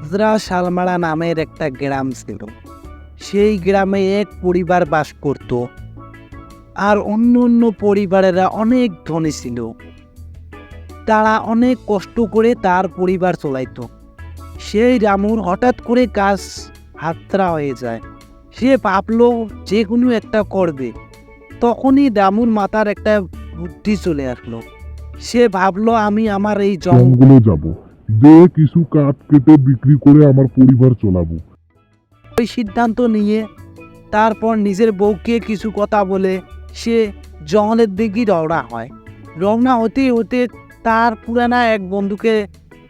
হাজরা শালমারা নামের একটা গ্রাম ছিল। সেই গ্রামে এক পরিবার বাস করত, আর অন্য অন্য পরিবারেরা অনেক ধনী ছিল। তারা অনেক কষ্ট করে তার পরিবার চলাইতো। সেই রামুর হঠাৎ করে কাজ হাতছাড়া হয়ে যায়। সে ভাবলো যে কোনো একটা করবে। তখনই রামুর মাথার একটা বুদ্ধি চলে আসলো। সে ভাবলো আমি আমার এই জঙ্গলে যাব, যে কিছু কাঠ কেটে বিক্রি করে আমার পরিবার চালাবো। ওই সিদ্ধান্ত নিয়ে তারপর নিজের বউকে কিছু কথা বলে সে জঙ্গলের দিকে রওনা হয়। রওনা হতে হতে তার পুরানা এক বন্ধুকে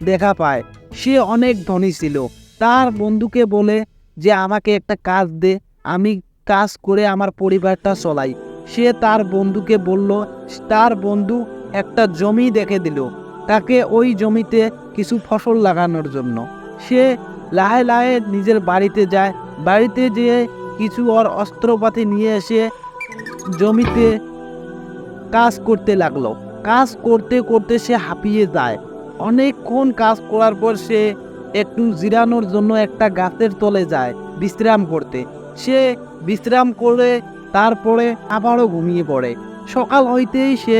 দেখা পায়। সে অনেক ধনী ছিল। তার বন্ধুকে বলে যে আমাকে একটা কাজ দে, আমি কাজ করে আমার পরিবারটা চলাই। সে তার বন্ধুকে বলল। তার বন্ধু একটা জমি দেখে দিল তাকে, ওই জমিতে কিছু ফসল লাগানোর জন্য। সে লাহে লাহে নিজের বাড়িতে যায়। বাড়িতে যেয়ে কিছু ওর অস্ত্রপাতি নিয়ে এসে জমিতে কাজ করতে লাগলো। কাজ করতে করতে সে হাঁপিয়ে যায়। অনেকক্ষণ কাজ করার পর সে একটু জিরানোর জন্য একটা গাছের তলে যায় বিশ্রাম করতে। সে বিশ্রাম করে তারপরে আবারও ঘুমিয়ে পড়ে। সকাল হইতেই সে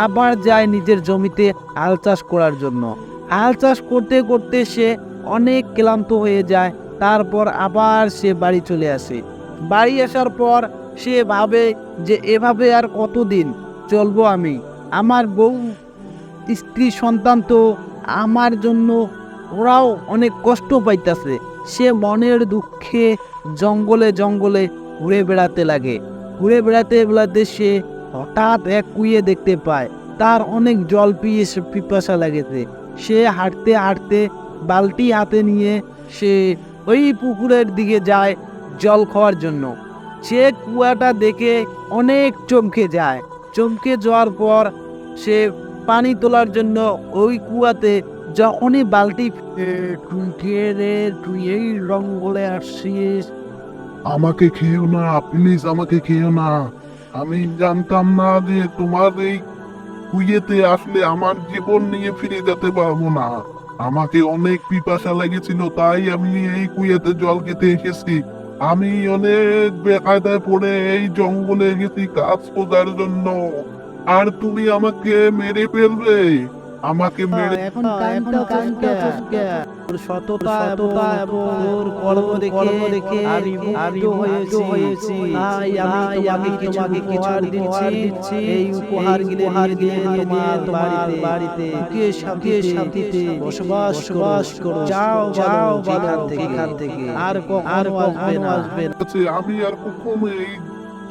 আবার যায় নিজের জমিতে হাল চাষ করার জন্য। হাল চাষ করতে করতে সে অনেক ক্লান্ত হয়ে যায়। তারপর আবার সে বাড়ি চলে আসে। বাড়ি আসার পর সে ভাবে যে এভাবে আর কতদিন চলবো আমি। আমার বউ, স্ত্রী, সন্তান তো আমার জন্য ওরাও অনেক কষ্ট পাইতেছে। সে মনের দুঃখে জঙ্গলে জঙ্গলে ঘুরে বেড়াতে লাগে। ঘুরে বেড়াতে বেড়াতে সে হঠাৎ এক কুইয়ে দেখতে পায়। তার অনেক জল পিপাসা লাগেছে। সে হাঁটতে হাঁটতে বালতি হাতে নিয়ে সে ওই পুকুরের দিকে যায় জল খাওয়ার জন্য। সে কুয়াটা দেখে অনেক চমকে যায়। চমকে যাওয়ার পর সে পানি তোলার জন্য ওই কুয়াতে যখনই বালতি তুই কে রে, তুই এই জঙ্গলে আসছিস? আমাকে খেও না প্লিজ, আমাকে খেও না। আমি জানতাম না যে তোমার এই কুয়েতে আসলে আমার জীবন নিয়ে ফিরে যেতে পারবো না। আমাকে অনেক পিপাসা লেগেছিল, তাই আমি এই কুয়েতে জল খেতে এসেছি। আমি অনেক বেকায়দায় পড়ে এই জঙ্গলে এসেছি কাজ খোঁজার জন্য, আর তুমি আমাকে মেরে ফেলবে। আমাকে মেরে এখন সততা এবং তোর কর্ম দেখে আমি মুগ্ধ হয়েছি। তাই আমি তোমাকে কিছু উপহার দিচ্ছি। এই উপহার গিলে তোমার বাড়িতে সুখে শান্তিতে বসবাস করো। যাও এখান থেকে আর কখনো আসবে না। আছে, আমি আর কখনো এই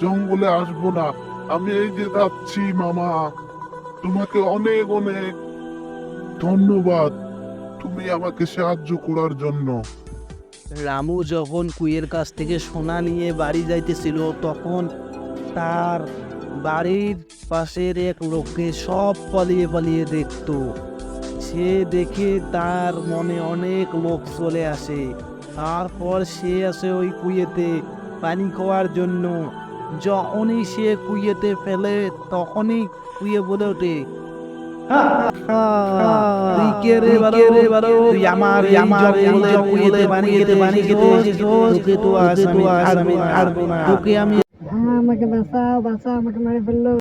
জঙ্গলে আসবো না। আমি এই যে যাচ্ছি মামা, তোমাকে অনেক অনেক ধন্যবাদ তুমি আমাকে সাহায্য করার জন্য। রামু যখন কুইয়ের কাছ থেকে সোনা নিয়ে বাড়ি যাইতেছিল, তখন তার বাড়ির পাশের এক লোককে সব পালিয়ে পালিয়ে দেখতো। সে দেখে তার মনে অনেক লোভ চলে আসে। তারপর সে আসে ওই কুইয়েতে পানি খাওয়ার জন্য। যখনই সে কুইয়েতে ফেলে, তখনই কুইয়ে বলে ওঠে, তুই কে রে বালো? তুই আমার জঙ্গলে পানি খেতে এসেছিস। তোকে তো আজ আমি ছাড়বো না। তোকে আমি আমাকে বাঁচাও, আমাকে মেরে ফেললো।